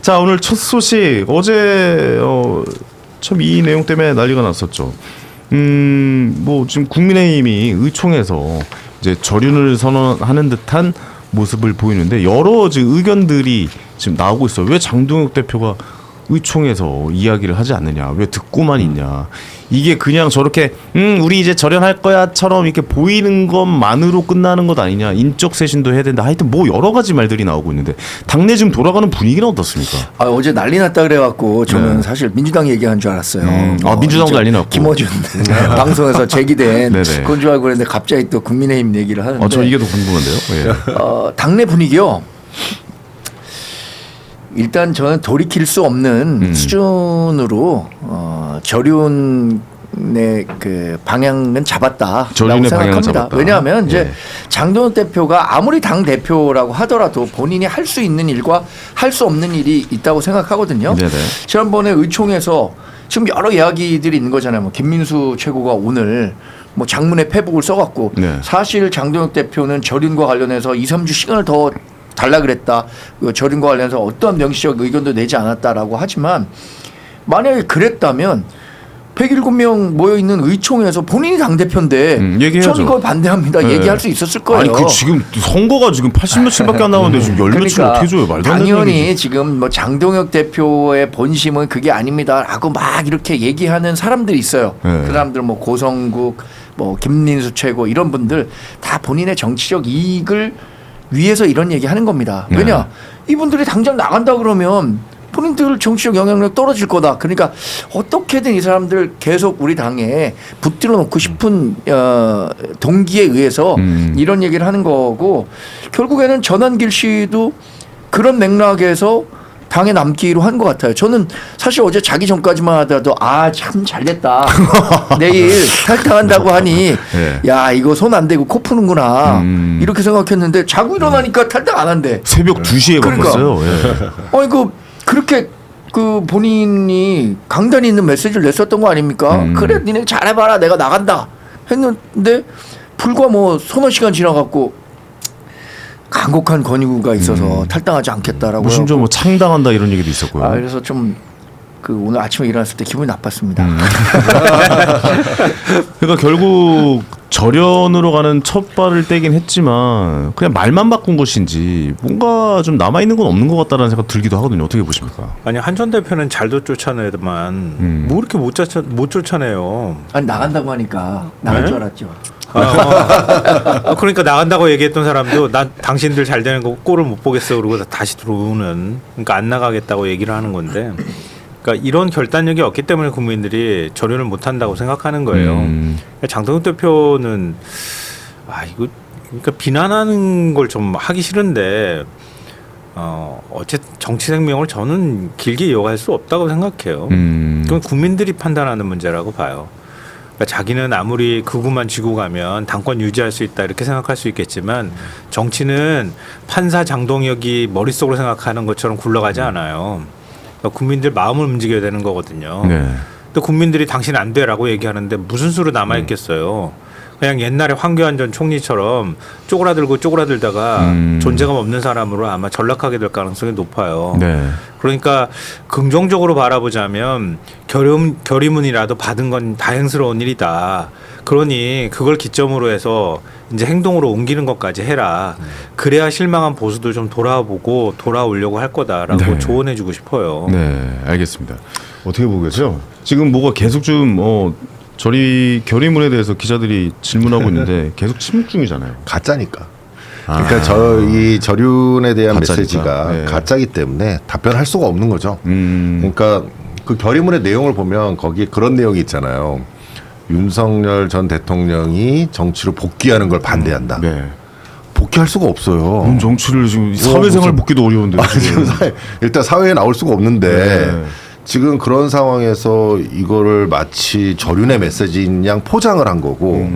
자, 오늘 첫 소식 어제 참 이 내용 때문에 난리가 났었죠. 뭐 지금 국민의힘이 의총에서 이제 절윤을 선언하는 듯한 모습을 보이는데 여러 지금 의견들이 지금 나오고 있어요. 왜 장동혁 대표가 의총에서 이야기를 하지 않느냐, 왜 듣고만 있냐, 이게 그냥 저렇게 우리 이제 절연할 거야처럼 이렇게 보이는 것만으로 끝나는 것 아니냐, 인적 쇄신도 해야 된다, 하여튼 뭐 여러 가지 말들이 나오고 있는데 당내 지금 돌아가는 분위기는 어떻습니까? 어제 난리 났다 그래갖고 저는 사실 민주당 얘기한 줄 알았어요. 민주당도 난리 났고 김어준 방송에서 제기된 그건 줄 알고 그랬는데 갑자기 또 국민의힘 얘기를 하는데 저 이게 더 궁금한데요. 당내 분위기요. 일단 저는 돌이킬 수 없는 수준으로 절윤의 그 방향은 잡았다라고 생각합니다. 왜냐하면 이제 장동혁 대표가 아무리 당 대표라고 하더라도 본인이 할 수 있는 일과 할 수 없는 일이 있다고 생각하거든요. 네네. 지난번에 의총에서 지금 여러 이야기들이 있는 거잖아요. 뭐 김민수 최고가 오늘 뭐 장문의 페북을 써갖고 사실 장동혁 대표는 절윤과 관련해서 2, 3주 시간을 더 달라 그랬다. 절윤과 관련해서 어떠한 명시적 의견도 내지 않았다라고 하지만 만약에 그랬다면 107명 모여있는 의총에서 본인이 당대표인데 저는 이걸 반대합니다. 얘기할 수 있었을 거예요. 아니 그 지금 선거가 지금 80몇일밖에 안 나오는데 지금 열 며칠 어떻게 줘요? 말도 안 되는 당연히 지금 뭐 장동혁 대표의 본심은 그게 아닙니다라고 막 이렇게 얘기하는 사람들이 있어요. 그 사람들 뭐 고성국, 뭐 김민수 최고 이런 분들 다 본인의 정치적 이익을 위해서 이런 얘기 하는 겁니다. 왜냐? 이분들이 당장 나간다 그러면 본인들 정치적 영향력 떨어질 거다. 그러니까 어떻게든 이 사람들 계속 우리 당에 붙들어 놓고 싶은 동기에 의해서 이런 얘기를 하는 거고, 결국에는 전환길 씨도 그런 맥락에서 당에 남기로 한 것 같아요. 저는 사실 어제 자기 전까지만 하더라도 참 잘됐다. 내일 탈당한다고 하니 야 이거 손 안 대고 코 푸는구나 이렇게 생각했는데 자고 일어나니까 탈당 안 한대. 새벽 2시에 바꿨어요. 그렇게 그 본인이 강단이 있는 메시지를 냈었던 거 아닙니까? 그래 니네 잘해봐라 내가 나간다 했는데 불과 뭐 서너 시간 지나갖고 간곡한 권유가 있어서 탈당하지 않겠다라고. 심지어 뭐 창당한다 이런 얘기도 있었고요. 그래서 좀 오늘 아침에 일어났을 때 기분이 나빴습니다. 그러니까 결국 절연으로 가는 첫 발을 떼긴 했지만 그냥 말만 바꾼 것인지 뭔가 좀 남아 있는 건 없는 것 같다라는 생각 들기도 하거든요. 어떻게 보십니까? 아니 한 전 대표는 잘도 쫓아내더만 뭐 이렇게 못 쫓아내요. 아니 나간다고 하니까 나갈 줄 알았죠. 그러니까 나간다고 얘기했던 사람도 난 당신들 잘 되는 거 꼴을 못 보겠어 그러고 다시 들어오는, 그러니까 안 나가겠다고 얘기를 하는 건데, 그러니까 이런 결단력이 없기 때문에 국민들이 절윤을 못 한다고 생각하는 거예요. 장동혁 대표는 이거 그러니까 비난하는 걸 좀 하기 싫은데 어쨌든 정치 생명을 저는 길게 이어갈 수 없다고 생각해요. 그건 국민들이 판단하는 문제라고 봐요. 그러니까 자기는 아무리 극우만 쥐고 가면 당권 유지할 수 있다 이렇게 생각할 수 있겠지만 정치는 판사 장동혁이 머릿속으로 생각하는 것처럼 굴러가지 않아요. 그러니까 국민들 마음을 움직여야 되는 거거든요. 또 국민들이 당신 안 돼라고 얘기하는데 무슨 수로 남아있겠어요. 그냥 옛날에 황교안 전 총리처럼 쪼그라들다가 존재감 없는 사람으로 아마 전락하게 될 가능성이 높아요. 그러니까 긍정적으로 바라보자면 결의문이라도 받은 건 다행스러운 일이다. 그러니 그걸 기점으로 해서 이제 행동으로 옮기는 것까지 해라. 그래야 실망한 보수도 좀 돌아보고 돌아오려고 할 거다라고 조언해주고 싶어요. 네, 알겠습니다. 어떻게 보고 계세요? 지금 뭐가 계속 좀 결의문에 대해서 기자들이 질문하고 있는데 계속 침묵 중이잖아요. 가짜니까. 그러니까 이 절윤에 대한 가짜니까. 메시지가 가짜이기 때문에 답변할 수가 없는 거죠. 그러니까 그 결의문의 내용을 보면 거기에 그런 내용이 있잖아요. 윤석열 전 대통령이 정치로 복귀하는 걸 반대한다. 복귀할 수가 없어요. 정치를 지금 사회생활 복귀도 어려운데. 일단 사회에 나올 수가 없는데 지금 그런 상황에서 이거를 마치 절윤의 메시지인 양 포장을 한 거고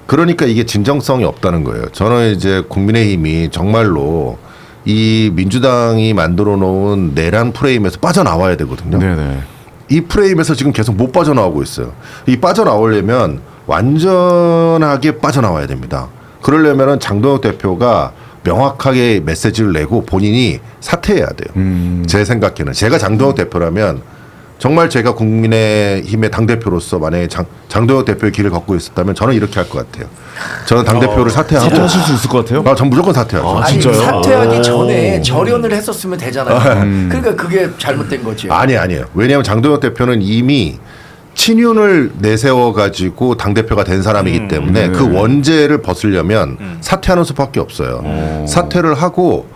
그러니까 이게 진정성이 없다는 거예요. 저는 이제 국민의힘이 정말로 이 민주당이 만들어 놓은 내란 프레임에서 빠져나와야 되거든요. 이 프레임에서 지금 계속 못 빠져나오고 있어요. 이 빠져나오려면 완전하게 빠져나와야 됩니다. 그러려면 장동혁 대표가 명확하게 메시지를 내고 본인이 사퇴해야 돼요. 제 생각에는 제가 장동혁 대표라면 정말 제가 국민의힘의 당대표로서 만약에 장동혁 대표의 길을 걷고 있었다면 저는 이렇게 할 것 같아요. 저는 당대표를 사퇴하고 사퇴하실 수 있을 것 같아요? 전 무조건 사퇴하죠. 아니 진짜요? 사퇴하기 전에 절연을 했었으면 되잖아요. 그러니까 그게 잘못된 거지. 아니에요. 왜냐하면 장동혁 대표는 이미 친윤을 내세워 가지고 당 대표가 된 사람이기 때문에 그 원죄를 벗으려면 사퇴하는 수밖에 없어요. 사퇴를 하고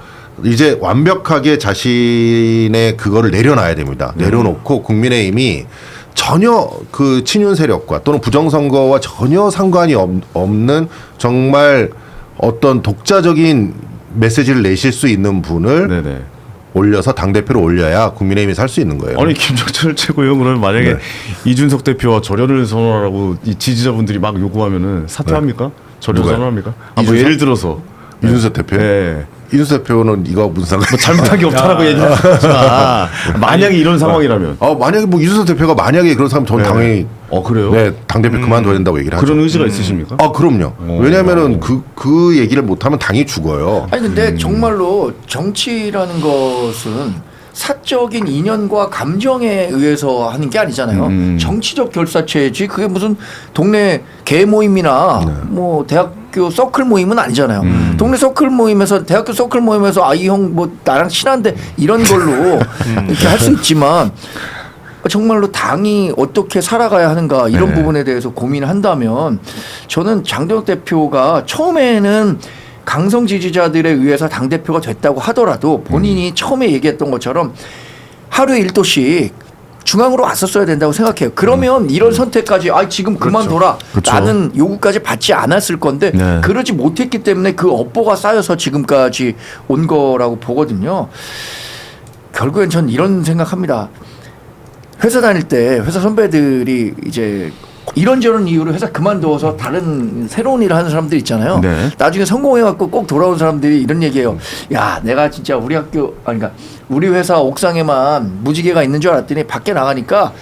이제 완벽하게 자신의 그거를 내려놔야 됩니다. 내려놓고 국민의힘이 전혀 그 친윤 세력과 또는 부정선거와 전혀 상관이 없는 정말 어떤 독자적인 메시지를 내실 수 있는 분을 네네. 올려서 당대표를 올려야 국민의힘이 살 수 있는 거예요. 아니 김정철 최고위원은 만약에 이준석 대표와 절연을 선언하라고 이 지지자분들이 막 요구하면은 사퇴합니까? 절연 누가요? 선언합니까? 뭐 이준석? 예를 들어서 이준석 대표? 네. 이준석 대표는 이거 무슨 상관? 잘못한 게 없다라고 얘기하지만 만약에 이런 상황이라면 만약에 뭐 이준석 대표가 만약에 그런 사람 전 당연히 그래요? 네, 당대표 그만둬야 된다고 얘기를 하죠. 그런 의지가 있으십니까? 그럼요. 왜냐하면은 그 얘기를 못하면 당이 죽어요. 아니 근데 정말로 정치라는 것은 사적인 인연과 감정에 의해서 하는 게 아니잖아요. 정치적 결사체지 그게 무슨 동네 개 모임이나 뭐 대학교 서클 모임은 아니잖아요. 동네 서클 모임에서 대학교 서클 모임에서 이 형 뭐 나랑 친한데 이런 걸로 이렇게 할 수 있지만 정말로 당이 어떻게 살아가야 하는가 이런 부분에 대해서 고민을 한다면 저는 장동혁 대표가 처음에는 강성 지지자들에 의해서 당대표가 됐다고 하더라도 본인이 처음에 얘기했던 것처럼 하루에 1도씩 중앙으로 왔었어야 된다고 생각해요. 그러면 이런 선택까지 지금 그만둬라. 그렇죠. 라는 요구까지 받지 않았을 건데 네. 그러지 못했기 때문에 그 업보가 쌓여서 지금까지 온 거라고 보거든요. 결국엔 전 이런 생각합니다. 회사 다닐 때 회사 선배들이 이제 이런저런 이유로 회사 그만두어서 다른 새로운 일을 하는 사람들 있잖아요. 네. 나중에 성공해갖고 꼭 돌아온 사람들이 이런 얘기해요. 야, 내가 진짜 우리 학교, 그러니까 우리 회사 옥상에만 무지개가 있는 줄 알았더니 밖에 나가니까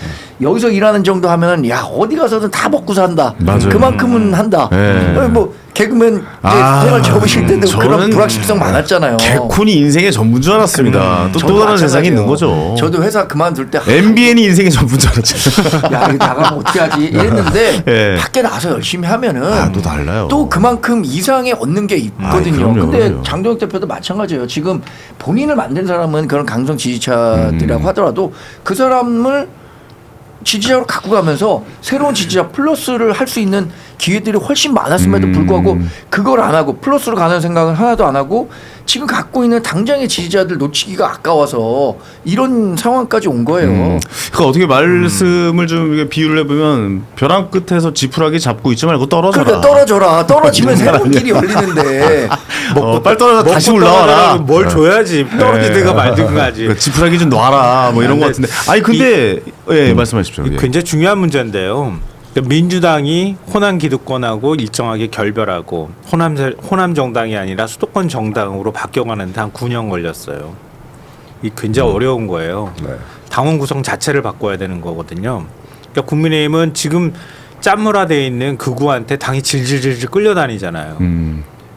여기서 일하는 정도 하면 야, 어디 가서든 다 먹고 산다. 맞아요. 그만큼은 한다. 네. 뭐 개그맨 이제 생활 접으실 때도 그런 불확실성 많았잖아요. 개콘이 인생의 전부인 줄 알았습니다. 또 저도 다른 세상이 마찬가지예요. 있는 거죠. 저도 회사 그만둘 때 MBN이 인생의 전부인 줄 알았죠. 야, 이거 나가면 어떻게 하지? 이랬는데 예. 밖에 나가서 열심히 하면은 또 달라요. 또 그만큼 이상의 얻는 게 있거든요. 그럼요, 근데 그럼요. 장동혁 대표도 마찬가지예요. 지금 본인을 만든 사람은 그런 강성 지지자들이라고 하더라도 그 사람을 지지자로 갖고 가면서 새로운 지지자 플러스를 할 수 있는 기회들이 훨씬 많았음에도 불구하고 그걸 안 하고 플러스로 가는 생각은 하나도 안 하고 지금 갖고 있는 당장의 지지자들 놓치기가 아까워서 이런 상황까지 온 거예요. 그러니까 어떻게 말씀을 좀 이렇게 비유를 해보면 벼랑 끝에서 지푸라기 잡고 있지 말고 떨어져라. 그러니까 떨어져라. 떨어지면 새로운 길이 열리는데 빨리 떨어져 다시 올라와라. 뭘 줘야지 떨어지든가 말든가 하지. 그러니까 지푸라기 좀 놔라 뭐 이런 거 같은데. 아니 근데 말씀하십시오. 예. 굉장히 중요한 문제인데요. 그러니까 민주당이 호남 기득권하고 일정하게 결별하고 호남 정당이 아니라 수도권 정당으로 바뀌어가는데 한 9년 걸렸어요. 이 굉장히 어려운 거예요. 네. 당원 구성 자체를 바꿔야 되는 거거든요. 그러니까 국민의힘은 지금 짠물화되어 있는 극우한테 당이 질질질질 끌려다니잖아요.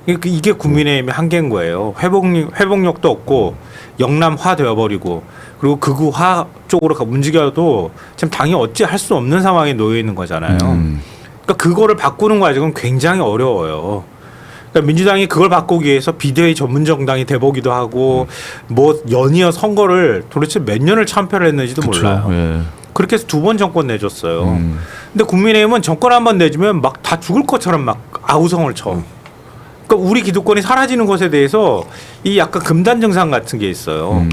이게 국민의힘의 한계인 거예요. 회복력도 없고 영남화 되어버리고 그리고 극우화 쪽으로 움직여도 지금 당이 어찌 할 수 없는 상황에 놓여 있는 거잖아요. 그러니까 그거를 바꾸는 과정은 굉장히 어려워요. 그러니까 민주당이 그걸 바꾸기 위해서 비대위 전문 정당이 돼보기도 하고 뭐 연이어 선거를 도대체 몇 년을 참패를 했는지도 몰라요. 예. 그렇게 해서 2번 정권 내줬어요. 근데 국민의힘은 정권 한 번 내주면 막 다 죽을 것처럼 막 아우성을 쳐. 그러니까 우리 기득권이 사라지는 것에 대해서 이 약간 금단 증상 같은 게 있어요.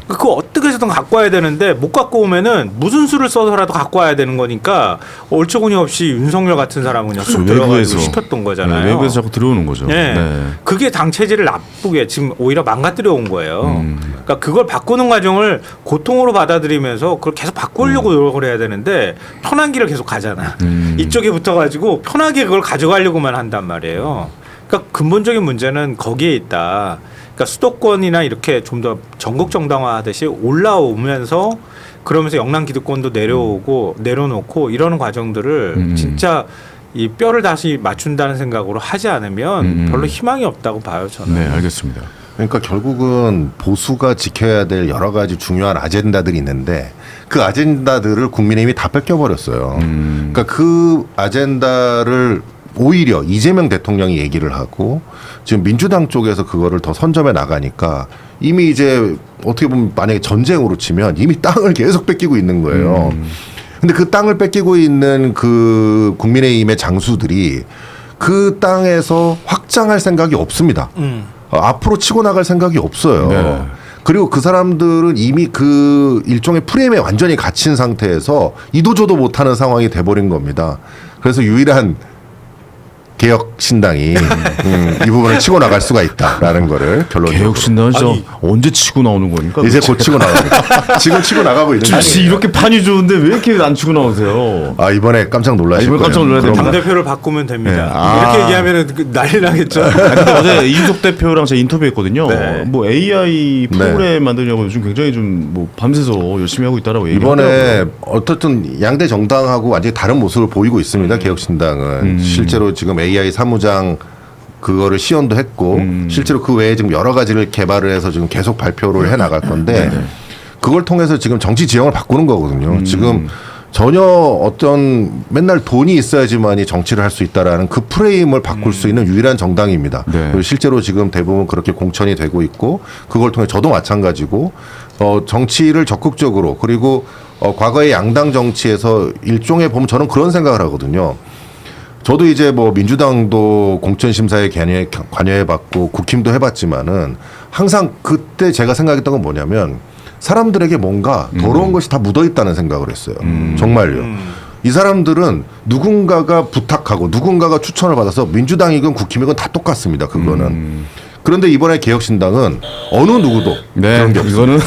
그거 어떻게 해서든 갖고 와야 되는데 못 갖고 오면은 무슨 수를 써서라도 갖고 와야 되는 거니까 얼처구니 없이 윤석열 같은 사람은 그냥 쑥 들어가서 시켰던 거잖아요. 네, 외부에서 자꾸 들어오는 거죠. 네. 네. 그게 당 체제를 나쁘게 지금 오히려 망가뜨려 온 거예요. 그러니까 그걸 바꾸는 과정을 고통으로 받아들이면서 그걸 계속 바꾸려고 노력을 해야 되는데 편한 길을 계속 가잖아. 이쪽에 붙어가지고 편하게 그걸 가져가려고만 한단 말이에요. 그러니까 근본적인 문제는 거기에 있다. 그러니까 수도권이나 이렇게 좀 더 전국 정당화하듯이 올라오면서 그러면서 영남 기득권도 내려오고 내려놓고 이러는 과정들을 진짜 이 뼈를 다시 맞춘다는 생각으로 하지 않으면 별로 희망이 없다고 봐요 저는. 네, 알겠습니다. 그러니까 결국은 보수가 지켜야 될 여러 가지 중요한 아젠다들이 있는데 그 아젠다들을 국민의힘이 다 뺏겨버렸어요. 그러니까 그 아젠다를 오히려 이재명 대통령이 얘기를 하고 지금 민주당 쪽에서 그거를 더 선점해 나가니까 이미 이제 어떻게 보면 만약에 전쟁으로 치면 이미 땅을 계속 뺏기고 있는 거예요. 근데 그 땅을 뺏기고 있는 그 국민의힘의 장수들이 그 땅에서 확장할 생각이 없습니다. 앞으로 치고 나갈 생각이 없어요. 네. 그리고 그 사람들은 이미 그 일종의 프레임에 완전히 갇힌 상태에서 이도저도 못하는 상황이 돼버린 겁니다. 그래서 유일한 개혁신당이 이 부분을 치고 나갈 수가 있다라는 거를 결론적으로. 개혁신당은 진짜 아니, 언제 치고 나오는 거니까? 이제 곧 치고 나갑니다. 지금 치고 나가고 있는 주씨 중이에요. 이렇게 판이 좋은데 왜 이렇게 안 치고 나오세요? 아 이번에 깜짝 놀라실 이번에 거예요. 깜짝 놀라야 됩니다. 당 대표를 바꾸면 됩니다. 네. 아. 이렇게 얘기하면 난리 나겠죠. 근데 어제 이준석 대표랑 제가 인터뷰했거든요. 네. 뭐 AI 프로그램 만들려고 요즘 굉장히 좀 뭐 밤새서 열심히 하고 있다라고 얘기하더라고요. 이번에 어떻든 양대 정당하고 완전히 다른 모습을 보이고 있습니다. 개혁신당은 실제로 지금 AI 사무장 그거를 시연도 했고 실제로 그 외에 지금 여러 가지를 개발을 해서 지금 계속 발표를 해 나갈 건데 그걸 통해서 지금 정치 지형을 바꾸는 거거든요. 지금 전혀 어떤 맨날 돈이 있어야지만이 정치를 할 수 있다라는 그 프레임을 바꿀 수 있는 유일한 정당입니다. 네. 그리고 실제로 지금 대부분 그렇게 공천이 되고 있고 그걸 통해 저도 마찬가지고 정치를 적극적으로 그리고 과거의 양당 정치에서 일종의 보면 저는 그런 생각을 하거든요. 저도 이제 뭐 민주당도 공천심사에 관여해봤고 국힘도 해봤지만은 항상 그때 제가 생각했던 건 뭐냐면 사람들에게 뭔가 더러운 것이 다 묻어있다는 생각을 했어요. 정말요. 이 사람들은 누군가가 부탁하고 누군가가 추천을 받아서 민주당이건 국힘이건 다 똑같습니다. 그거는. 그런데 이번에 개혁신당은 어느 누구도 네, 그런 게 없어요. 이거는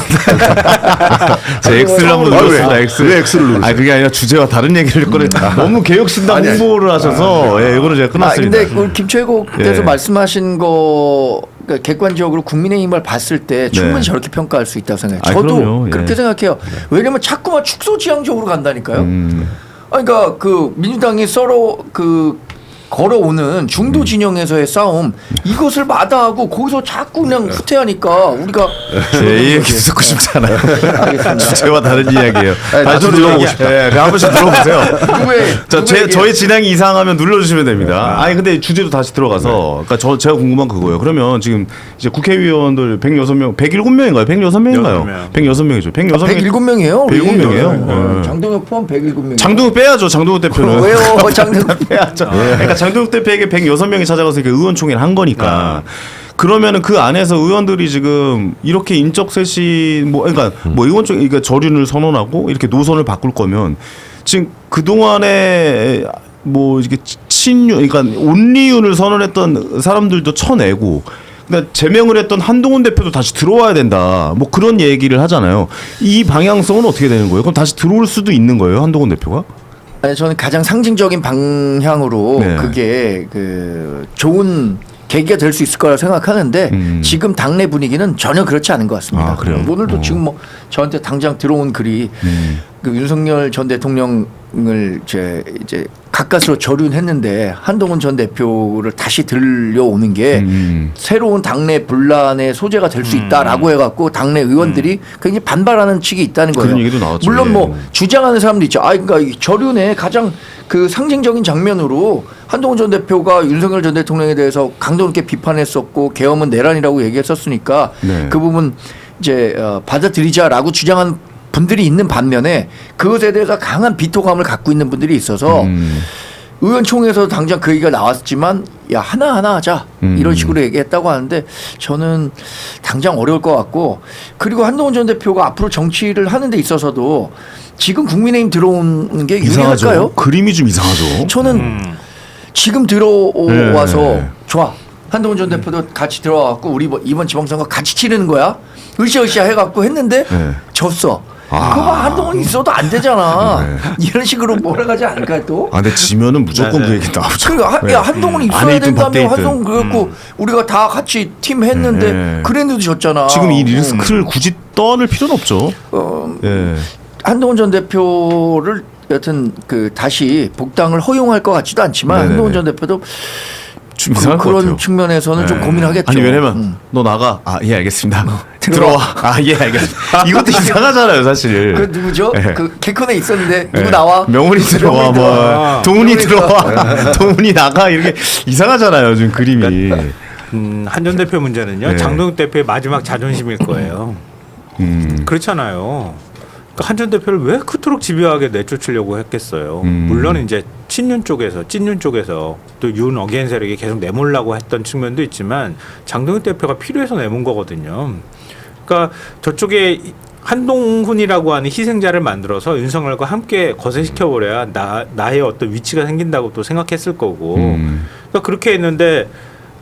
제 X를 한번 아, 눌렀습니다. 왜? X. 왜 X를 누르세요? 아 그게 아니라 주제와 다른 얘기를 꺼내. 너무 개혁신당 아니, 아니. 홍보를 하셔서 예, 이거는 제가 끊었습니다. 근데 우리 김최고께서 예. 말씀하신 거 그러니까 객관적으로 국민의힘을 봤을 때 충분히 네. 저렇게 평가할 수 있다고 생각해요. 아, 저도 그럼요. 예. 그렇게 생각해요. 왜냐면 자꾸만 축소지향적으로 간다니까요. 그러니까 그 민주당이 서로 그 걸어오는 중도 진영에서의 싸움 이것을 마다하고 거기서 자꾸 그냥 후퇴하니까 우리가 제 얘기 듣고 싶지 않아요. 알겠습니다. 주제와 다른 이야기예요. 아니, 나도 저도 들어보고 얘기- 싶다. 예, 한 번씩 들어보세요. 누구의 저희 진행이 이상하면 눌러주시면 됩니다. 아니 근데 주제도 다시 들어가서, 그러니까 제가 궁금한 그거예요. 그러면 지금 이제 국회의원들 106명, 107명인가요? 106명인가요? 106명이죠. 107명이에요. 107명이에요. 장동혁 포함 107명. 장동욱 빼야죠. 장동욱 대표는. 왜요? 장동혁 빼야죠. 그러니까 장동욱 대표에게 106명이 찾아가서 이렇게 의원총회를 한 거니까. 그러면은 그 안에서 의원들이 지금 이렇게 인적 쇄신 그러니까 뭐 의원총 그러니까 저륜을 선언하고 이렇게 노선을 바꿀 거면 지금 그 동안에 뭐 이렇게 친윤 그러니까 온리윤을 선언했던 사람들도 쳐내고 그러니까 제명을 했던 한동훈 대표도 다시 들어와야 된다. 뭐 그런 얘기를 하잖아요. 이 방향성은 어떻게 되는 거예요? 그럼 다시 들어올 수도 있는 거예요, 한동훈 대표가? 아니, 저는 가장 상징적인 방향으로 네. 그게 그 좋은 계기가 될 수 있을 거라 생각하는데 지금 당내 분위기는 전혀 그렇지 않은 것 같습니다. 아, 그래요? 오늘도 지금 뭐 저한테 당장 들어온 글이 그 윤석열 전 대통령을 이제 가까스로 저륜했는데 한동훈 전 대표를 다시 들려오는 게 새로운 당내 분란의 소재가 될 수 있다라고 해갖고 당내 의원들이 굉장히 반발하는 측이 있다는 거예요. 그런 얘기도 나왔죠. 물론 예. 뭐 주장하는 사람도 있죠. 그러니까 이 저륜의 가장 그 상징적인 장면으로 한동훈 전 대표가 윤석열 전 대통령에 대해서 강도 높게 비판했었고 계엄은 내란이라고 얘기했었으니까 네. 그 부분 이제 받아들이자라고 주장한 분들이 있는 반면에 그것에 대해서 강한 비토감을 갖고 있는 분들이 있어서 의원총회에서 당장 그 얘기가 나왔지만 야 하나하나 하자 이런 식으로 얘기했다고 하는데 저는 당장 어려울 것 같고 그리고 한동훈 전 대표가 앞으로 정치를 하는 데 있어서도 지금 국민의힘 들어오는 게 이상하죠. 유리할까요? 그림이 좀 이상하죠. 저는 지금 들어와서 네. 좋아. 한동훈 전 대표도 같이 들어와갖고 우리 이번 지방선거 같이 치르는 거야. 으쌰으쌰 해갖고 했는데 네. 졌어. 그거 한동훈 있어도 안 되잖아. 이런 식으로 몰아가지 않을까요 또? 아, 근데 지면은 무조건 그 얘기 나오죠. 그러니까 야 한동훈이 안에 있어야 있든 밖에 된다며 있든. 한동훈 그래갖고 우리가 다 같이 팀 했는데 네. 그랬는데도 졌잖아. 지금 이 리스크를 굳이 떠안을 필요는 없죠. 예. 한동훈 전 대표를 여튼 그 다시 복당을 허용할 것 같지도 않지만 네네네. 한동훈 전 대표도 좀 이상할 것 그런 같아요. 측면에서는 좀 네. 고민하겠죠. 아니 왜냐면 너 나가. 아 예 알겠습니다. 들어와. 아 예 알겠습니다. 이것도 이상하잖아요 사실. 그 누구죠? 네. 그 개콘에 있었는데 누구 네. 나와? 명훈이 들어와 명훈이 뭐 동훈이 명훈이 들어와 동훈이 나가 이렇게 이상하잖아요 지금 그림이. 한 전 대표 문제는요. 네. 장동혁 대표의 마지막 자존심일 거예요. 그렇잖아요. 그러니까 한 전 대표를 왜 그토록 집요하게 내쫓으려고 했겠어요. 물론 이제 찐윤 쪽에서 또 윤 어게인 세력이 계속 내몰라고 했던 측면도 있지만 장동혁 대표가 필요해서 내몬 거거든요. 그러니까 저쪽에 한동훈이라고 하는 희생자를 만들어서 윤석열과 함께 거세시켜버려야 나의 어떤 위치가 생긴다고 또 생각했을 거고 그러니까 그렇게 했는데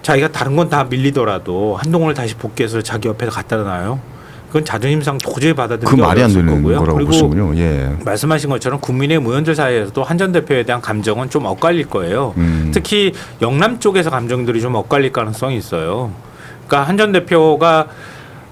자기가 다른 건 다 밀리더라도 한동훈을 다시 복귀해서 자기 옆에 갖다 놔요. 그건 자존심상 도저히 받아들이기 그 말이 안 어려웠을 되는 거고요. 거라고 그리고 보시군요. 예. 말씀하신 것처럼 국민의힘 의원들 사이에서도 한 전 대표에 대한 감정은 좀 엇갈릴 거예요. 특히 영남 쪽에서 감정들이 좀 엇갈릴 가능성이 있어요. 그러니까 한 전 대표가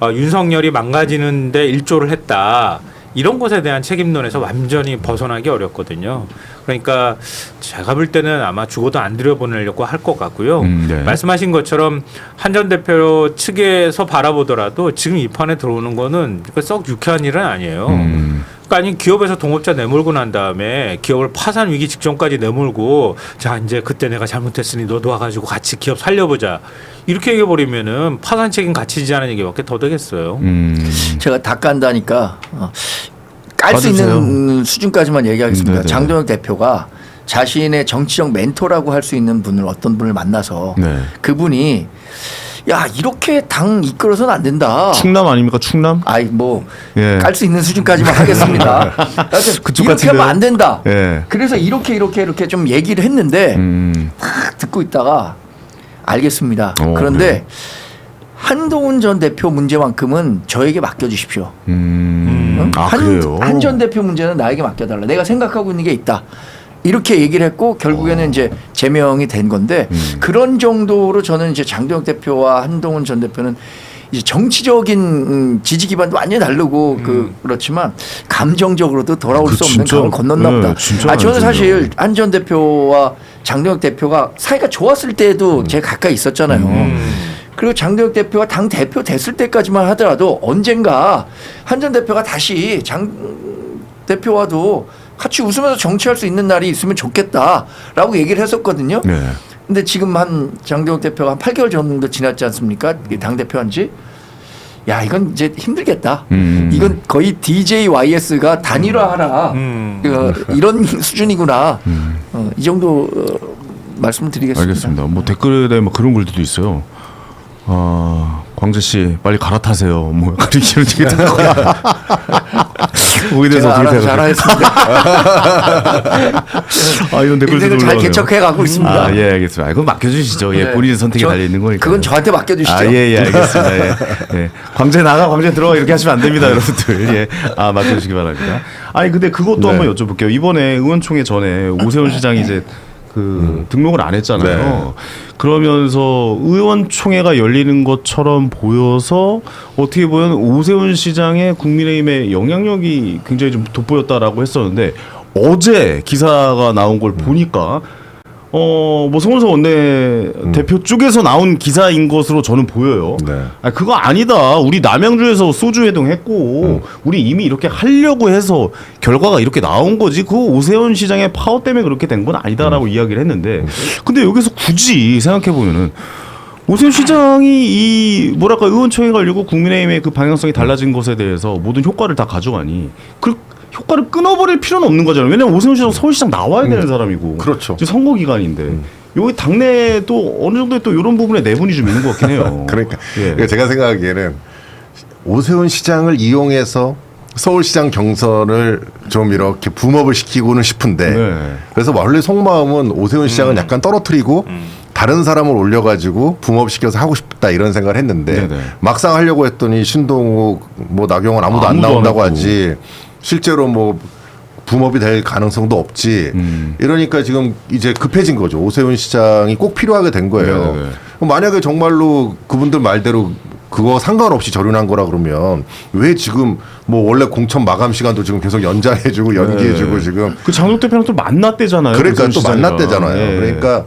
윤석열이 망가지는데 일조를 했다. 이런 것에 대한 책임론에서 완전히 벗어나기 어렵거든요. 그러니까 제가 볼 때는 아마 죽어도 안 들여보내려고 할 것 같고요. 네. 말씀하신 것처럼 한 전 대표 측에서 바라보더라도 지금 이 판에 들어오는 거는 썩 유쾌한 일은 아니에요. 그러니까 아니 기업에서 동업자 내몰고 난 다음에 기업을 파산 위기 직전까지 내몰고 자 이제 그때 내가 잘못했으니 너도 와가지고 같이 기업 살려보자 이렇게 얘기해버리면은 파산 책임 같이 지자는 얘기밖에 더 되겠어요. 제가 다 깐다니까 깔 수 맞으세요. 있는 수준까지만 얘기하겠습니다. 네네. 장동혁 대표가 자신의 정치적 멘토라고 할 수 있는 분을 어떤 분을 만나서 네. 그분이 야 이렇게 당 이끌어서는 안 된다. 충남 아닙니까 충남? 아이 뭐 예. 깔 수 있는 수준까지만 하겠습니다. 하여튼 그쪽 이렇게 같은데요? 하면 안 된다. 예. 그래서 이렇게 좀 얘기를 했는데 딱 듣고 있다가 알겠습니다. 그런데 그래요? 한동훈 전 대표 문제만큼은 저에게 맡겨주십시오. 아 그래요. 한 전 대표 문제는 나에게 맡겨달라. 내가 생각하고 있는 게 있다. 이렇게 얘기를 했고 결국에는 이제 제명이 된 건데 그런 정도로 저는 이제 장동혁 대표와 한동훈 전 대표는 이제 정치적인 지지 기반도 완전히 다르고 그렇지만 감정적으로도 돌아올 수 없는 진짜, 강을 건넜나 네, 보다. 진짜 저는 많이 사실 한 전 대표와 장동혁 대표가 사이가 좋았을 때도 제가 가까이 있었잖아요. 그리고 장동혁 대표가 당 대표 됐을 때까지만 하더라도 언젠가 한 전 대표가 다시 장 대표와도 같이 웃으면서 정치할 수 있는 날이 있으면 좋겠다라고 얘기를 했었거든요. 네. 근데 지금 한 장동혁 대표가 한 8개월 정도 지났지 않습니까? 당 대표한 지. 야 이건 이제 힘들겠다. 이건 거의 DJYS가 단일화하라. 이런 수준이구나. 이 정도 말씀을 드리겠습니다. 알겠습니다. 뭐 댓글에 뭐 그런 글들도 있어요. 광재 씨 빨리 갈아타세요. 뭐 이렇게 되게 거기에 대해서 제가 어떻게 알아서 생각해요? 잘하겠습니다. 이런 댓글도 인생을 잘 올라오네요. 개척해 가고 있습니다. 예, 알겠습니다. 그건 맡겨주시죠. 예, 네. 본인의 선택이 달려 있는 거니까. 그건 저한테 맡겨주시죠. 예, 알겠습니다. 예. 예. 광재 나가, 광재 들어가 이렇게 하시면 안 됩니다, 여러분들. 예, 맡겨주시기 바랍니다. 아니 근데 그것도 한번 여쭤볼게요. 이번에 의원총회 전에 오세훈 시장이 이제 등록을 안 했잖아요. 네. 그러면서 의원총회가 열리는 것처럼 보여서 어떻게 보면 오세훈 시장의 국민의힘의 영향력이 굉장히 좀 돋보였다라고 했었는데 어제 기사가 나온 걸 보니까 뭐 송원석 원내대표 쪽에서 나온 기사인 것으로 저는 보여요. 네. 그거 아니다. 우리 남양주에서 소주 회동했고 우리 이미 이렇게 하려고 해서 결과가 이렇게 나온 거지. 그거 오세훈 시장의 파워 때문에 그렇게 된 건 아니다라고 이야기를 했는데 근데 여기서 굳이 생각해 보면은 오세훈 시장이 이 뭐랄까 의원총회가 열리고 국민의힘의 그 방향성이 달라진 것에 대해서 모든 효과를 다 가져가니 그 효과를 끊어버릴 필요는 없는 거잖아요. 왜냐면 오세훈 시장 서울시장 나와야 되는 사람이고. 그렇죠. 지금 선거 기간인데. 여기 당내도 어느 정도 또 이런 부분에 내분이 좀 있는 것 같긴 해요. 그러니까, 예. 그러니까 제가 생각하기에는 오세훈 시장을 이용해서 서울시장 경선을 좀 이렇게 붐업을 시키고는 싶은데 네. 그래서 원래 속마음은 오세훈 시장은 약간 떨어뜨리고 다른 사람을 올려가지고 붐업시켜서 하고 싶다 이런 생각을 했는데 네네. 막상 하려고 했더니 신동욱 뭐 나경원 아무도 안 아무도 안 나온다고 했고. 하지 실제로 뭐 붐업이 될 가능성도 없지. 이러니까 지금 이제 급해진 거죠. 오세훈 시장이 꼭 필요하게 된 거예요. 네네네. 만약에 정말로 그분들 말대로 그거 상관없이 절연한 거라 그러면 왜 지금 뭐 원래 공천 마감 시간도 지금 계속 연장해주고 연기해주고 지금 그 장동 대표랑 또 만났대잖아요. 그러니까 오세훈 또 시장이랑. 만났대잖아요. 예. 그러니까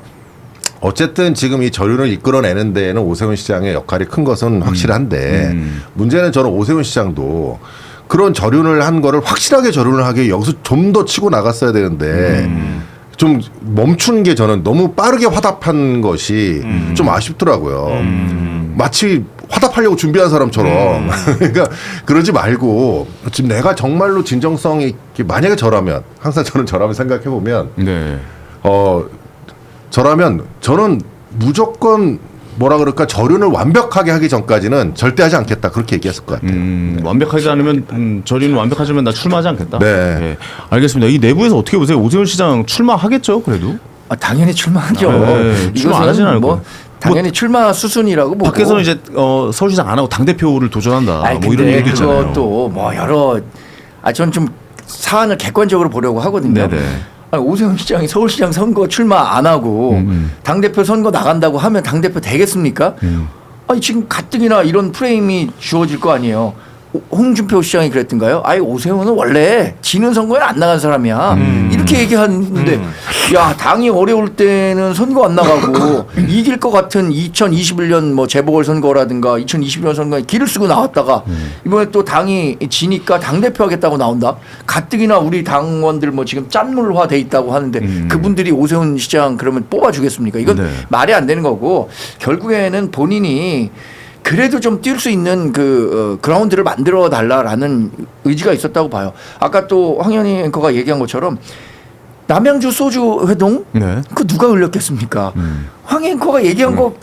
어쨌든 지금 이 절윤을 이끌어내는 데에는 오세훈 시장의 역할이 큰 것은 확실한데 문제는 저는 오세훈 시장도 그런 절윤을 한 거를 확실하게 절윤을 하기 여기서 좀 더 치고 나갔어야 되는데 좀 멈춘 게 저는 너무 빠르게 화답한 것이 좀 아쉽더라고요. 마치 화답하려고 준비한 사람처럼 그러니까 그러지 말고 지금 내가 정말로 진정성이 만약에 저라면 항상 저는 저라면 생각해 보면 네. 저라면 저는 무조건 뭐라 그럴까 절윤을 완벽하게 하기 전까지는 절대 하지 않겠다 그렇게 얘기했을 것 같아요. 완벽하지 않으면 절윤 완벽하지만 나 출마하지 않겠다. 네. 예. 알겠습니다. 이 내부에서 어떻게 보세요? 오세훈 시장 출마하겠죠, 그래도? 당연히 출마하죠. 네, 출마 안 하진 않을 뭐 거예요. 당연히 출마 수순이라고 보고. 밖에서는 이제 서울시장 안 하고 당 대표를 도전한다. 아니, 뭐 이런 근데 얘기도 있잖아요. 그것도 뭐 여러 전 좀 사안을 객관적으로 보려고 하거든요. 네네. 아니, 오세훈 시장이 서울시장 선거 출마 안 하고 당 대표 선거 나간다고 하면 당 대표 되겠습니까? 아니 지금 가뜩이나 이런 프레임이 주어질 거 아니에요. 홍준표 시장이 그랬던가요? 아예 오세훈은 원래 지는 선거에 안 나간 사람이야. 이렇게 얘기하는데 야 당이 어려울 때는 선거 안 나가고 이길 것 같은 2021년 뭐 재보궐선거라든가 2021년 선거에 길을 쓰고 나왔다가 이번에 또 당이 지니까 당대표 하겠다고 나온다. 가뜩이나 우리 당원들 뭐 지금 짠물화 돼 있다고 하는데 그분들이 오세훈 시장 그러면 뽑아주겠습니까? 이건 네. 말이 안 되는 거고 결국에는 본인이 그래도 좀 뛸 수 있는 그라운드를 만들어 달라라는 의지가 있었다고 봐요. 아까 또 황현희 앵커가 얘기한 것처럼 남양주 소주 회동 네. 그 누가 흘렸겠습니까? 황 앵커가 얘기한 거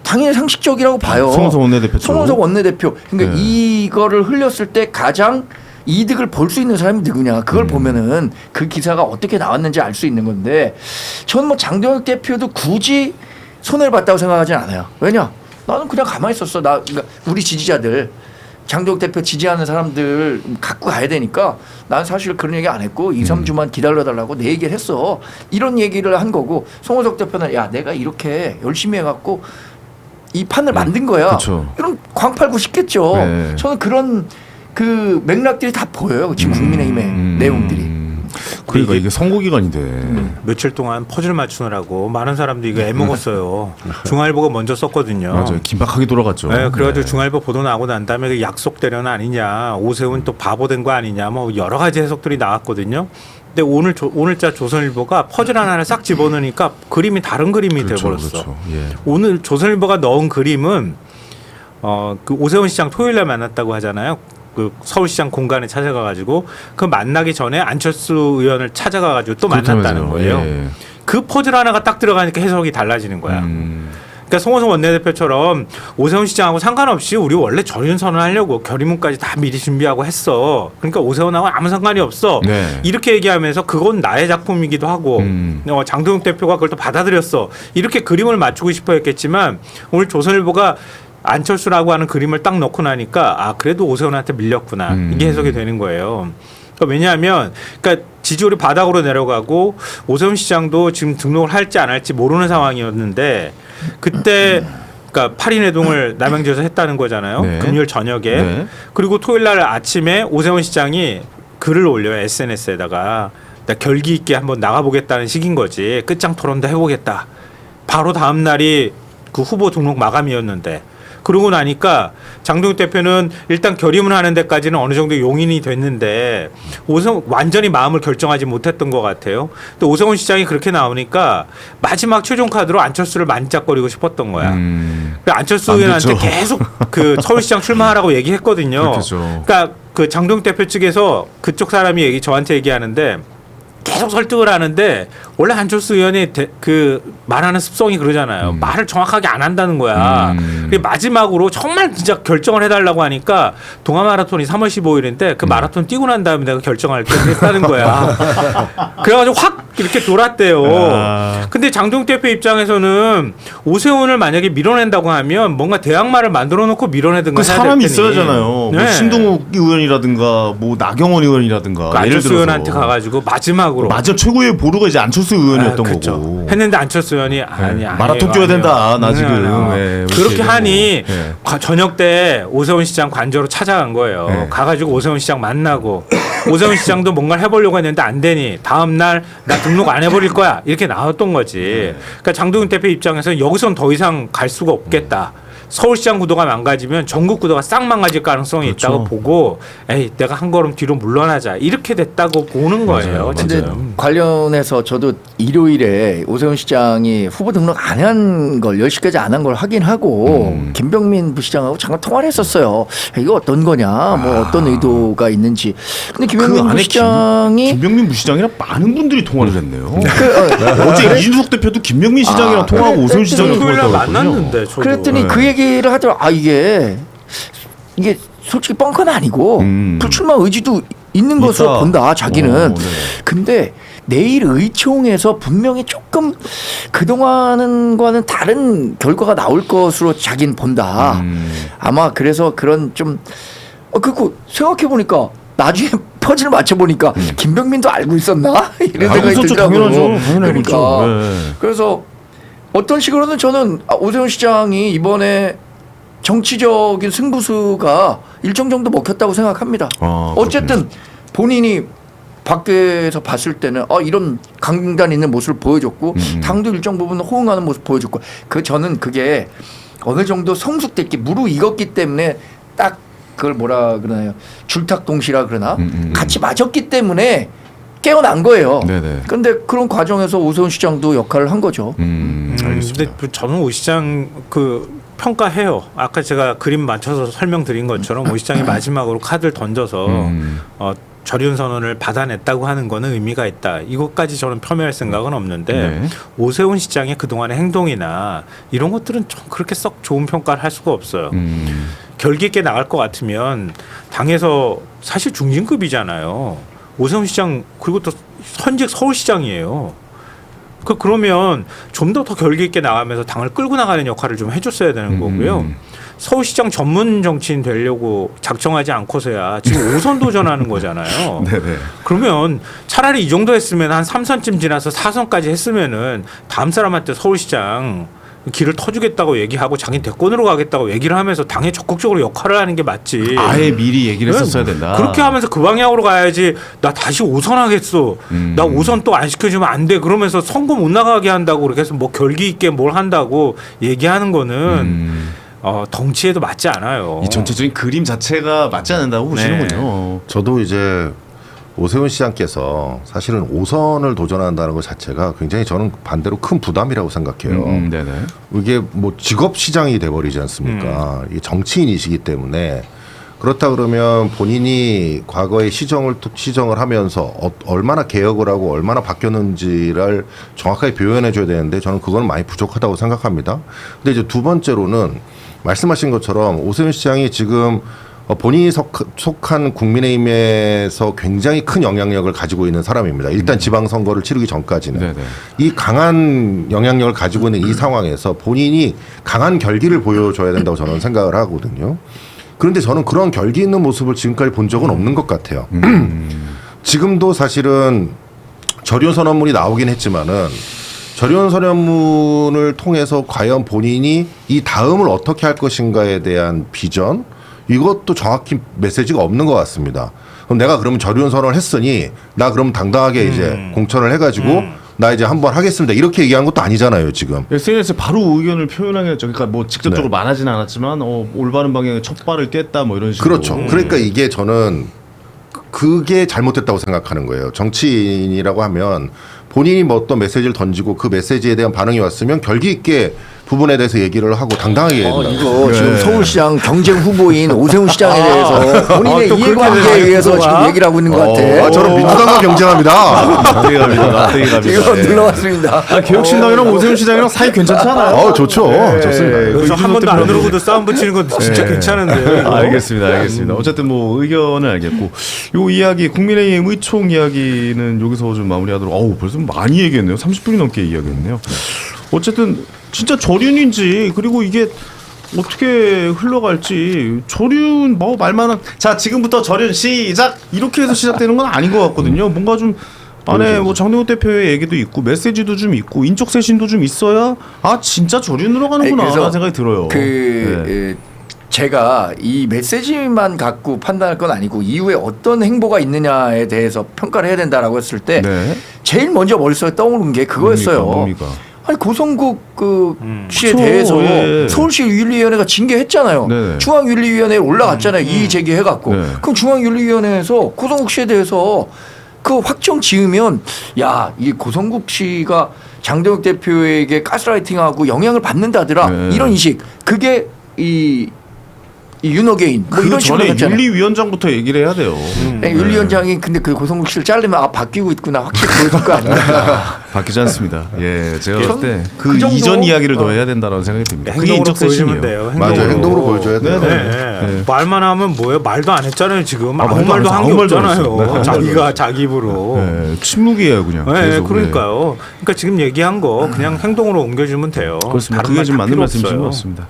당연히 상식적이라고 봐요. 송원석 원내대표. 송원석 원내대표. 그러니까 네. 이거를 흘렸을 때 가장 이득을 볼 수 있는 사람이 누구냐. 그걸 보면은 그 기사가 어떻게 나왔는지 알 수 있는 건데 저는 뭐 장동혁 대표도 굳이 손해를 봤다고 생각하진 않아요. 왜냐? 나는 그냥 가만히 있었어. 그러니까 우리 지지자들 장동혁 대표 지지하는 사람들 갖고 가야 되니까 난 사실 그런 얘기 안 했고 2, 3주만 기다려달라고 내 얘기를 했어. 이런 얘기를 한 거고 송원석 대표는 야 내가 이렇게 열심히 해갖고 이 판을 만든 거야. 그쵸. 이런 광팔고 싶겠죠. 네. 저는 그런 그 맥락들이 다 보여요. 지금 국민의힘의 내용들이. 그러니까 이게 선거 기간인데. 며칠 동안 퍼즐 맞추느라고 많은 사람들이 이거 애먹었어요. 중앙일보가 먼저 썼거든요. 맞아요. 긴박하게 돌아갔죠. 네, 그래가지고 중앙일보 보도 나오고 난 다음에 그 약속 대련 아니냐, 오세훈 또 바보 된 거 아니냐, 뭐 여러 가지 해석들이 나왔거든요. 근데 오늘자 조선일보가 퍼즐 하나를 싹 집어넣으니까 그림이 다른 그림이 그렇죠, 돼버렸어. 그렇죠. 예. 오늘 조선일보가 넣은 그림은 그 오세훈 시장 토요일날 만났다고 하잖아요. 그 서울시장 공간에 찾아가가지고 그 만나기 전에 안철수 의원을 찾아가가지고 또 만났다는 그렇다면서요. 거예요. 예. 그 퍼즐 하나가 딱 들어가니까 해석이 달라지는 거야. 그러니까 송원석 원내대표처럼 오세훈 시장하고 상관없이 우리 원래 절윤 선언하려고 결의문까지 다 미리 준비하고 했어. 그러니까 오세훈하고 아무 상관이 없어. 네. 이렇게 얘기하면서 그건 나의 작품이기도 하고 장동혁 대표가 그걸 또 받아들였어. 이렇게 그림을 맞추고 싶어 했겠지만 오늘 조선일보가 안철수라고 하는 그림을 딱 넣고 나니까 아 그래도 오세훈한테 밀렸구나. 이게 해석이 되는 거예요. 그러니까 왜냐하면 그러니까 지지율이 바닥으로 내려가고 오세훈 시장도 지금 등록을 할지 안 할지 모르는 상황이었는데 그때 그러니까 8인 회동을 남양주에서 했다는 거잖아요. 네. 금요일 저녁에. 네. 그리고 토요일 날 아침에 오세훈 시장이 글을 올려요. SNS에다가 나 결기 있게 한번 나가보겠다는 식인 거지. 끝장 토론도 해보겠다. 바로 다음 날이 그 후보 등록 마감이었는데 그러고 나니까 장동혁 대표는 일단 결의문 하는 데까지는 어느 정도 용인이 됐는데 완전히 마음을 결정하지 못했던 것 같아요. 또 오세훈 시장이 그렇게 나오니까 마지막 최종 카드로 안철수를 만짝거리고 싶었던 거야. 그러니까 안철수 안 의원한테 됐죠. 계속 그 서울시장 출마하라고 얘기했거든요. 그렇겠죠. 그러니까 그 장동혁 대표 측에서 그쪽 사람이 저한테 얘기하는데 계속 설득을 하는데 원래 안철수 의원이 그 말하는 습성이 그러잖아요. 말을 정확하게 안 한다는 거야. 그리고 마지막으로 정말 진짜 결정을 해달라고 하니까 동아 마라톤이 3월 15일인데 그 마라톤 뛰고 난 다음에 내가 결정할게 했다는 거야. 그래가지고 확 이렇게 돌았대요. 아. 근데 장동혁 대표 입장에서는 오세훈을 만약에 밀어낸다고 하면 뭔가 대항마를 만들어 놓고 밀어내든가 그 해야 사람이 될 테니. 있어야잖아요. 뭐 네. 신동욱 의원이라든가 뭐 나경원 의원이라든가 그 안철수 의원한테 가가지고 마지막으로 맞아 최고의 보루가 이제 안철수 의원이었던 그쵸. 거고. 했는데 안철수 의원이 아니 마라톤 뛰어야 된다. 나 지금. 네, 그렇게 이렇게 하니 네. 저녁 때 오세훈 시장 관저로 찾아간 거예요. 네. 가가지고 오세훈 시장 만나고 오세훈 시장도 뭔가를 해보려고 했는데 안 되니 다음 날 나 등록 안 해버릴 거야 이렇게 나왔던 거지. 그러니까 장동윤 대표 입장에서는 여기선 더 이상 갈 수가 없겠다. 서울시장 구도가 망가지면 전국 구도가 싹 망가질 가능성이 그렇죠. 있다고 보고 에이 내가 한 걸음 뒤로 물러나자 이렇게 됐다고 보는 거예요. 맞아요. 근데 지금. 관련해서 저도 일요일에 오세훈 시장이 후보 등록 안 한 걸 10시까지 안 한 걸 확인하고 김병민 부시장하고 잠깐 통화를 했었어요. 이거 어떤 거냐 뭐 어떤 의도가 있는지. 근데 김병민 그 안에 부시장이 김병민 부시장이랑 많은 분들이 통화를 했네요. 어제 이준석 대표도 김병민 시장이랑 통화하고 오세훈 시장이랑 토요일 날 통화했다고 했거든요. 만났는데 저도. 그랬더니 네. 그 얘기를 하더라고. 아 이게 솔직히 뻥컨 아니고 불출마 의지도 있는 있다. 것으로 본다 자기는. 네. 근데 내일 의총에서 분명히 조금 그동안과는 다른 결과가 나올 것으로 자기는 본다. 아마 그래서 그런 좀 그리고 생각해 보니까 나중에 퍼즐을 맞춰 보니까 김병민도 알고 있었나 이런 알고 생각이 있었죠. 들더라고요. 당연히 알고 그러니까 있죠. 네. 그래서 어떤 식으로는 저는 오세훈 시장이 이번에 정치적인 승부수가 일정 정도 먹혔다고 생각합니다. 아, 어쨌든 본인이 밖에서 봤을 때는 이런 강단 있는 모습을 보여줬고 당도 일정 부분 호응하는 모습 보여줬고 저는 그게 어느 정도 성숙됐기 무르익었기 때문에 딱 그걸 뭐라 그러나요 줄탁동시라 그러나 같이 맞았기 때문에 깨어난 거예요. 네네. 그런데 그런 과정에서 오세훈 시장도 역할을 한 거죠. 알겠습니다. 근데 저는 오 시장 평가해요. 아까 제가 그림 맞춰서 설명드린 것처럼 오 시장이 마지막으로 카드를 던져서 절윤 선언을 받아냈다고 하는 거는 의미가 있다. 이것까지 저는 폄훼할 생각은 없는데 네. 오세훈 시장의 그동안의 행동이나 이런 것들은 좀 그렇게 썩 좋은 평가를 할 수가 없어요. 결기 있게 나갈 것 같으면 당에서 사실 중진급이잖아요. 오세훈 시장 그리고 또 현직 서울시장이에요. 그러면 좀 더 결기 있게 나가면서 당을 끌고 나가는 역할을 좀 해줬어야 되는 거고요. 서울시장 전문 정치인 되려고 작정하지 않고서야 지금 5선 도전하는 거잖아요. 네네. 그러면 차라리 이 정도 했으면 한 3선쯤 지나서 4선까지 했으면은 다음 사람한테 서울시장 길을 터주겠다고 얘기하고 자기 대권으로 가겠다고 얘기를 하면서 당에 적극적으로 역할을 하는 게 맞지. 아예 미리 얘기를 했었어야 된다. 그렇게 하면서 그 방향으로 가야지. 나 다시 5선 하겠어. 나 5선 또 안 시켜주면 안 돼. 그러면서 선거 못 나가게 한다고 그렇게 해서 뭐 결기 있게 뭘 한다고 얘기하는 거는 덩치에도 맞지 않아요. 이 전체적인 그림 자체가 맞지 않는다고 보시는군요. 저도 이제 오세훈 시장께서 사실은 5선을 도전한다는 것 자체가 굉장히 저는 반대로 큰 부담이라고 생각해요. 네네. 이게 뭐 직업 시장이 돼버리지 않습니까? 이게 정치인이시기 때문에 그렇다 그러면 본인이 과거에 시정을 하면서 얼마나 개혁을 하고 얼마나 바뀌었는지를 정확하게 표현해 줘야 되는데 저는 그건 많이 부족하다고 생각합니다. 근데 이제 두 번째로는 말씀하신 것처럼 오세훈 시장이 지금 본인이 속한 국민의힘에서 굉장히 큰 영향력을 가지고 있는 사람입니다. 일단 지방선거를 치르기 전까지는. 네네. 이 강한 영향력을 가지고 있는 이 상황에서 본인이 강한 결기를 보여줘야 된다고 저는 생각을 하거든요. 그런데 저는 그런 결기 있는 모습을 지금까지 본 적은 없는 것 같아요. 지금도 사실은 절윤 선언문이 나오긴 했지만은 절윤 선언문을 통해서 과연 본인이 이 다음을 어떻게 할 것인가에 대한 비전 이것도 정확히 메시지가 없는 것 같습니다. 그럼 내가 그러면 절윤 선언을 했으니 나 그럼 당당하게 이제 공천을 해가지고 나 이제 한번 하겠습니다. 이렇게 얘기한 것도 아니잖아요, 지금. SNS에 바로 의견을 표현하게 했죠. 그러니까 뭐 직접적으로 네. 말하지는 않았지만 올바른 방향에 첫 발을 뗐다 뭐 이런 식으로. 그렇죠. 그러니까 이게 저는 그게 잘못됐다고 생각하는 거예요. 정치인이라고 하면 본인이 뭐 어떤 메시지를 던지고 그 메시지에 대한 반응이 왔으면 결기 있게 부분에 대해서 얘기를 하고 당당하게 얘기를 이거 네. 지금 서울시장 경쟁 후보인 오세훈 시장에 대해서 본인의 또 그렇게 이해관계에 의해서 구도가? 지금 얘기를 하고 있는 것 같아. 저는 민주당과 경쟁합니다. 납득이 갑니다. 이거 예. 눌러왔습니다. 개혁신당이랑 오세훈 시장이랑 사이 괜찮지 않아요? 좋죠. 좋습니다. 그래서 한 번도 안 누르고도 싸움 붙이는 건 진짜 괜찮은데요. 이거? 알겠습니다. 어쨌든 뭐 의견은 알겠고 요 이야기 국민의힘 의총 이야기는 여기서 좀 마무리하도록. 어우 벌써 많이 얘기했네요. 30분이 넘게 이야기했네요. 어쨌든 진짜 저륜인지 그리고 이게 어떻게 흘러갈지 저륜 뭐 말만한 자 지금부터 저륜 시작 이렇게 해서 시작되는 건 아닌 것 같거든요. 뭔가 좀 안에 뭐 장동혁 대표의 얘기도 있고 메시지도 좀 있고 인적 쇄신도 좀 있어야 아 진짜 저륜으로 가는구나 그래서 라는 생각이 들어요. 네. 제가 이 메시지만 갖고 판단할 건 아니고 이후에 어떤 행보가 있느냐에 대해서 평가를 해야 된다라고 했을 때 네. 제일 먼저 머릿속에 떠오른 게 그거였어요. 뭡니까? 아니 고성국 그 씨에 그쵸, 대해서 예. 서울시 윤리위원회가 징계했잖아요. 네네. 중앙윤리위원회에 올라갔잖아요. 이의 제기해갖고. 네. 그럼 중앙윤리위원회에서 고성국 씨에 대해서 그 확정 지으면 야, 이 고성국 씨가 장동혁 대표에게 가스라이팅하고 영향을 받는다더라. 네. 이런 인식. 그게 이 윤어게인 뭐 그 이런 식으로 전에 했잖아요. 윤리위원장부터 얘기를 해야 돼요. 네, 윤리위원장이 근데 그 고성국 씨를 자르면 아 바뀌고 있구나 확실히 보여줄 거 아닙니까? 바뀌지 않습니다. 예, 제가 전- 봤을 때 그 그 정도? 이전 이야기를 더 해야 된다는 생각이 듭니다. 그게 행동으로 인적 보여주면 쇄신이에요. 돼요. 맞아요. 행동으로 보여줘야 돼요. 네네. 네. 말만 하면 뭐예요? 말도 안 했잖아요. 지금 아무 말도 안 말도 했어요. 한 게 아무 말도 안 없잖아요. 했어요. 네, 아무 말도 자기가 안 자기 입으로. 네, 침묵이에요, 그냥. 네, 계속. 그러니까요. 그러니까 지금 얘기한 거 그냥 행동으로 옮겨주면 돼요. 그렇습니다. 다른 그게 말 지금 다 맞는 필요 말씀이신 것 없어요. 같습니다.